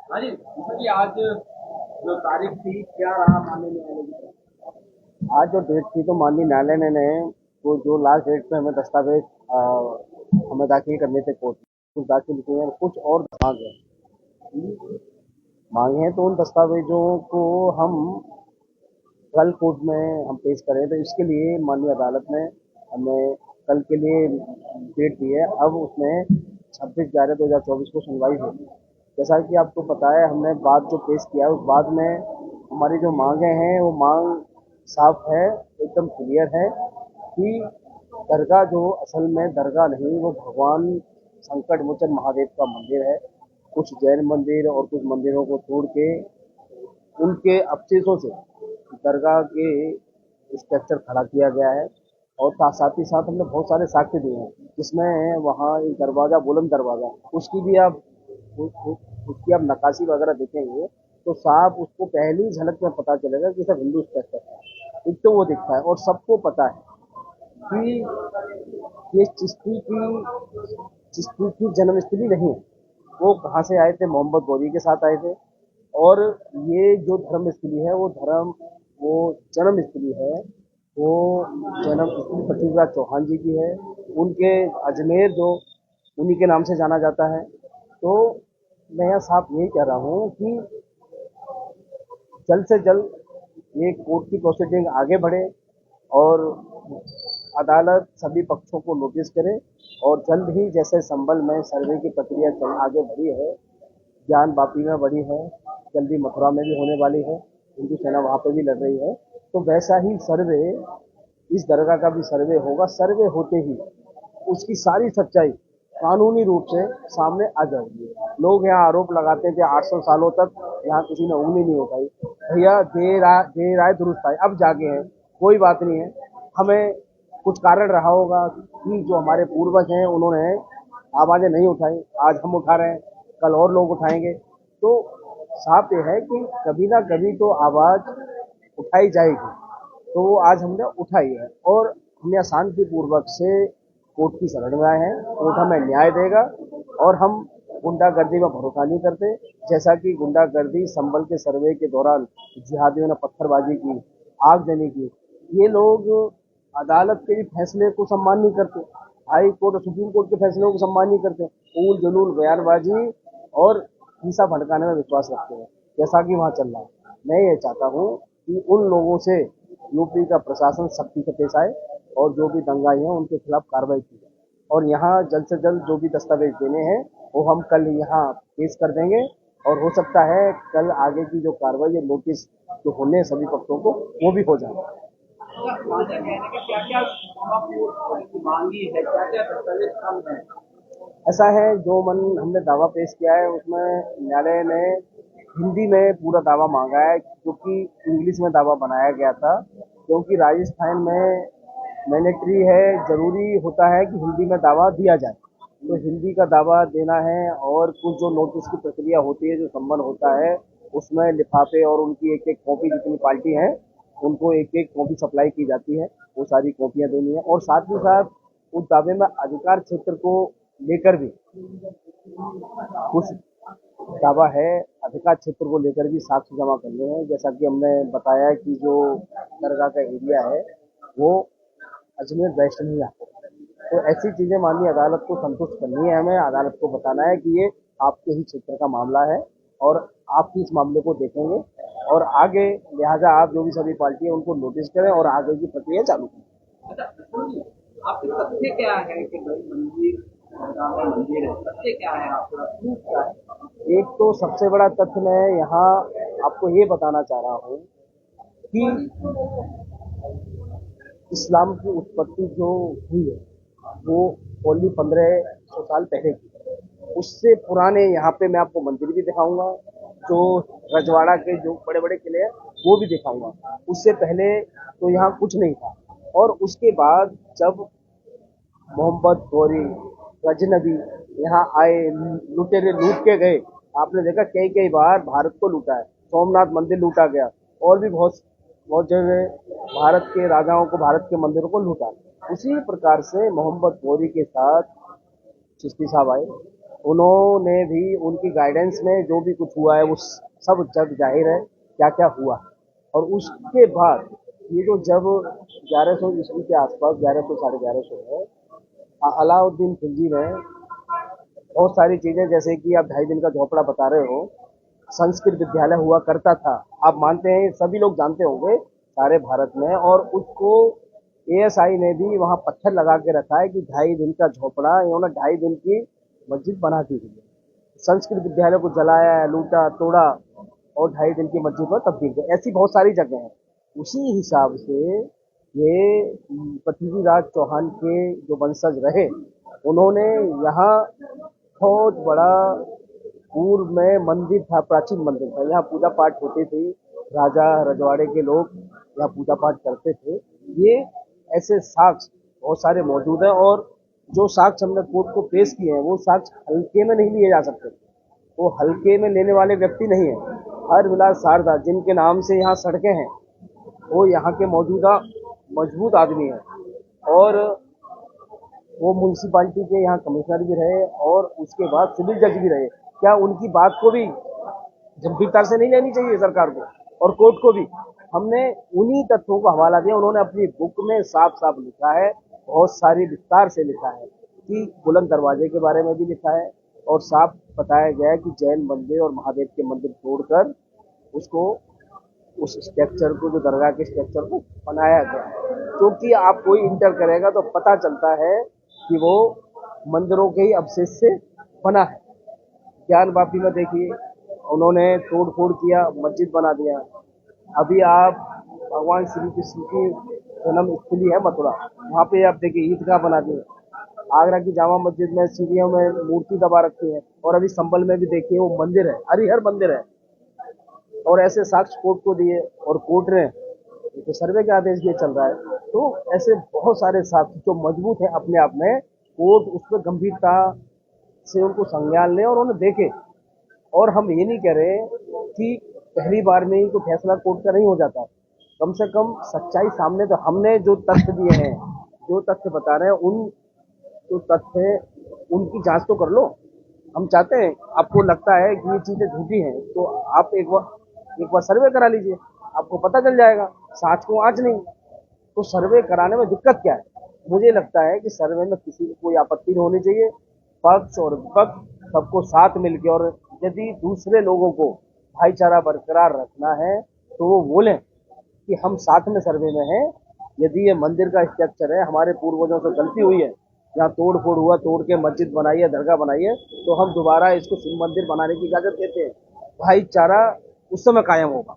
हाँ जी, जी आज जो तारीख थी क्या रहा मानने में आने की? आज जो डेट थी तो माननीय न्यायालय ने वो जो लास्ट डेट पे हमें दस्तावेज हमें दाखिल करने थे कोर्ट में, कुछ दाखिल किए हैं, कुछ और मांगे हैं। तो उन दस्तावेजों को हम कल कोर्ट में हम पेश करें, तो इसके लिए माननीय अदालत ने हमें कल के लिए डेट दी है। अब उसमें 26/11/2024 को सुनवाई होगी। जैसा कि आपको पता है, हमने बात जो पेश किया है उस बात में हमारी जो मांगे हैं वो मांग साफ है, एकदम क्लियर है कि दरगाह जो असल में दरगाह नहीं, वो भगवान संकट मोचन महादेव का मंदिर है। कुछ जैन मंदिर और कुछ मंदिरों को तोड़ के उनके अवशेषों से दरगाह के स्ट्रक्चर खड़ा किया गया है। और साथ ही साथ हमने बहुत सारे साक्ष्य दिए हैं, जिसमें वहाँ एक दरवाज़ा, बुलंद दरवाज़ा, उसकी भी आप उसकी आप नक्काशी वगैरह देखेंगे तो साफ उसको पहली झलक में पता चलेगा कि सब हिंदू स्ट्रक्चर है। एक तो वो दिखता है, और सबको पता है कि ये चिश्ती की जन्मस्थली नहीं है। वो कहाँ से आए थे? मोहम्मद गौरी के साथ आए थे। और ये जो धर्म स्थली है वो जन्म स्थली है, वो जन्म स्थली पृथ्वीराज चौहान जी की है। उनके अजमेर जो उन्हीं के नाम से जाना जाता है। तो मैं यहाँ साफ यही कह रहा हूँ कि जल्द से जल्द ये कोर्ट की प्रोसीडिंग आगे बढ़े और अदालत सभी पक्षों को नोटिस करे। और जल्द ही, जैसे संभल में सर्वे की प्रक्रिया चल आगे बढ़ी है, ज्ञान वापी में बढ़ी है, जल्दी मथुरा में भी होने वाली है, हिंदू सेना वहाँ पे भी लड़ रही है, तो वैसा ही सर्वे इस दरगाह का भी सर्वे होगा। सर्वे होते ही उसकी सारी सच्चाई कानूनी रूप से सामने आ जाएगी। लोग यहाँ आरोप लगाते थे 800 सालों तक यहाँ किसी ने उंगली नहीं उठाई। भैया देर आए दुरुस्त आए, अब जागे हैं, कोई बात नहीं है। हमें कुछ कारण रहा होगा कि जो हमारे पूर्वज हैं उन्होंने आवाजें नहीं उठाई, आज हम उठा रहे हैं, कल और लोग उठाएंगे। तो साफ ये है कि कभी ना कभी तो आवाज उठाई जाएगी। तो वो आज हमने उठाई है, और हम यहाँ शांतिपूर्वक से कोर्ट की शरण में आए हैं। कोर्ट हमें न्याय देगा, और हम गुंडागर्दी में भरोसा नहीं करते। जैसा कि गुंडागर्दी संभल के सर्वे के दौरान जिहादियों ने पत्थरबाजी की, आगजनी की, ये लोग अदालत के भी फैसले को सम्मान नहीं करते, हाई कोर्ट और सुप्रीम कोर्ट के फैसलों को सम्मान नहीं करते, ऊल जलूल बयानबाजी और हिंसा भड़काने में विश्वास रखते हैं, जैसा कि वहाँ चल रहा है। मैं ये चाहता हूँ कि उन लोगों से यूपी का प्रशासन सख्ती से पेश आए, और जो भी दंगाई हैं उनके खिलाफ कार्रवाई की जाए। और यहाँ जल्द से जल्द जो भी दस्तावेज देने हैं वो हम कल यहाँ पेश कर देंगे। और हो सकता है कल आगे की जो कार्रवाई है, नोटिस जो होने हैं सभी पक्षों को, वो भी हो जाए। मान्य कहने के क्या क्या आपको मांगी है, क्या क्या दस्तावेज कम है? ऐसा है, जो मन हमने दावा पेश किया है उसमें न्यायालय ने हिंदी में पूरा दावा मांगा है, क्योंकि इंग्लिश में दावा बनाया गया था। क्योंकि राजस्थान में मैंडेटरी है, जरूरी होता है कि हिंदी में दावा दिया जाए, तो हिंदी का दावा देना है। और कुछ जो नोटिस की प्रक्रिया होती है, जो संबंध होता है, उसमें लिफाफे और उनकी एक एक कॉपी, जितनी पार्टी है उनको एक एक कॉपी सप्लाई की जाती है, वो सारी कॉपियां देनी है। और साथ ही साथ उस दावे में अधिकार क्षेत्र को लेकर भी कुछ दावा है, अधिकार क्षेत्र को लेकर भी साक्ष्य जमा करने हैं। जैसा कि हमने बताया कि जो दरगाह का एरिया है वो अजमेर वेस्ट नहीं आता। तो ऐसी चीजें माननीय अदालत को संतुष्ट करनी है, हमें अदालत को बताना है कि ये आपके ही क्षेत्र का मामला है, और आप इस मामले को देखेंगे और आगे, लिहाजा आप जो भी सभी पार्टी है उनको नोटिस करें और आगे की प्रक्रिया चालू करें। अच्छा सुनिए, आपके तथ्य क्या है कि भाई मंदिर दरगाह में मंदिर है, तथ्य क्या है आपका, प्रूफ क्या है? एक तो सबसे बड़ा तथ्य मैं यहाँ आपको ये बताना चाह रहा हूँ कि इस्लाम की उत्पत्ति जो हुई है वो ओनली 1500 साल पहले की है। उससे पुराने यहाँ पे मैं आपको मंदिर भी दिखाऊंगा, जो रजवाड़ा के जो बड़े बड़े किले हैं वो भी दिखाऊंगा। उससे पहले तो यहाँ कुछ नहीं था। और उसके बाद जब मोहम्मद गौरी गजनबी यहाँ आए, लुटेरे लूट के गए, आपने देखा कई कई बार भारत को लूटा है, सोमनाथ मंदिर लूटा गया, और भी बहुत बहुत जगह भारत के राजाओं को, भारत के मंदिरों को लूटा। उसी प्रकार से मोहम्मद गौरी के साथ चिश्ती साहब आए, उन्होंने भी उनकी गाइडेंस में जो भी कुछ हुआ है वो सब जग जाहिर है क्या क्या हुआ। और उसके बाद ये जो जब 1100 ईस्वी के आसपास 1100 साढ़े 1100 है, अलाउद्दीन खिलजी ने बहुत सारी चीजें, जैसे कि आप 2.5 दिन का झोपड़ा बता रहे हो, संस्कृत विद्यालय हुआ करता था, आप मानते हैं, सभी लोग जानते होंगे सारे भारत में, और उसको एएसआई ने भी वहां पत्थर लगा के रखा है कि 2.5 दिन का झोपड़ा, इन्होंने 2.5 दिन की मस्जिद बना दी है। संस्कृत विद्यालय को जलाया, लूटा, तोड़ा और 2.5 दिन की मस्जिद में तब्दील किया। ऐसी बहुत सारी जगह हैं। उसी हिसाब से ये पृथ्वीराज चौहान के जो वंशज रहे, उन्होंने यहाँ बहुत बड़ा पूर्व में मंदिर था, प्राचीन मंदिर था, यहाँ पूजा पाठ होती थी, राजा रजवाड़े के लोग यहाँ पूजा पाठ करते थे। ये ऐसे साक्ष्य बहुत सारे मौजूद हैं, और जो साक्ष्य हमने कोर्ट को पेश किए हैं वो साक्ष्य हल्के में नहीं लिए जा सकते, वो हल्के में लेने वाले व्यक्ति नहीं है। हरविलास शारदा जिनके नाम से यहाँ सड़कें हैं, वो यहाँ के मौजूदा मजबूत आदमी है, और वो म्यूनसिपालिटी के यहाँ कमिश्नर भी रहे और उसके बाद सिविल जज भी रहे। क्या उनकी बात को भी गंभीरता से नहीं लेनी चाहिए सरकार को और कोर्ट को भी? हमने उन्हीं तथ्यों को हवाला दिया। उन्होंने अपनी बुक में साफ साफ लिखा है, बहुत सारी विस्तार से लिखा है, कि बुलंद दरवाजे के बारे में भी लिखा है, और साफ बताया गया है कि जैन मंदिर और महादेव के मंदिर तोड़कर उसको, उस स्ट्रक्चर को, जो दरगाह के स्ट्रक्चर को बनाया गया है। क्योंकि आप कोई इंटर करेगा तो पता चलता है कि वो मंदिरों के ही अवशेष से बना है। ज्ञान वापी में देखिए, उन्होंने तोड़ फोड़ किया, मस्जिद बना दिया। अभी आप भगवान श्री कृष्ण की जन्म स्थली है मथुरा, वहाँ पे आप देखिए ईदगाह बना दी। आगरा की जामा मस्जिद में सीढ़ियों में मूर्ति दबा रखी है, और अभी संभल में भी देखिए वो मंदिर है, हरिहर मंदिर है। और ऐसे साक्ष्य कोर्ट को दिए, और कोर्ट ने तो सर्वे के आदेश दिए चल रहा है। तो ऐसे बहुत सारे साक्ष्य जो मजबूत है अपने आप में, कोर्ट उस पर गंभीरता से उनको संज्ञान ले और उन्हें देखे। और हम ये नहीं कह रहे कि पहली बार में ही कोई फैसला कोर्ट का नहीं हो जाता, कम से कम सच्चाई सामने, तो हमने जो तथ्य दिए हैं, जो तथ्य बता रहे हैं, उन जो तथ्य उनकी जांच तो कर लो। हम चाहते हैं, आपको लगता है कि ये चीजें झूठी हैं, तो आप एक बार सर्वे करा लीजिए, आपको पता चल जाएगा। सांच को आंच नहीं, तो सर्वे कराने में दिक्कत क्या है? मुझे लगता है कि सर्वे में किसी को कोई आपत्ति नहीं होनी चाहिए, पक्ष और विपक्ष सबको साथ मिलकर, और यदि दूसरे लोगों को भाईचारा बरकरार रखना है तो वो बोलें कि हम साथ में सर्वे में हैं। यदि ये मंदिर का स्ट्रक्चर है, हमारे पूर्वजों से गलती हुई है, यहाँ तोड़ फोड़ हुआ, तोड़ के मस्जिद बनाई है, दरगाह बनाई है, तो हम दोबारा इसको शिव मंदिर बनाने की इजाजत देते हैं। भाईचारा उस समय कायम होगा।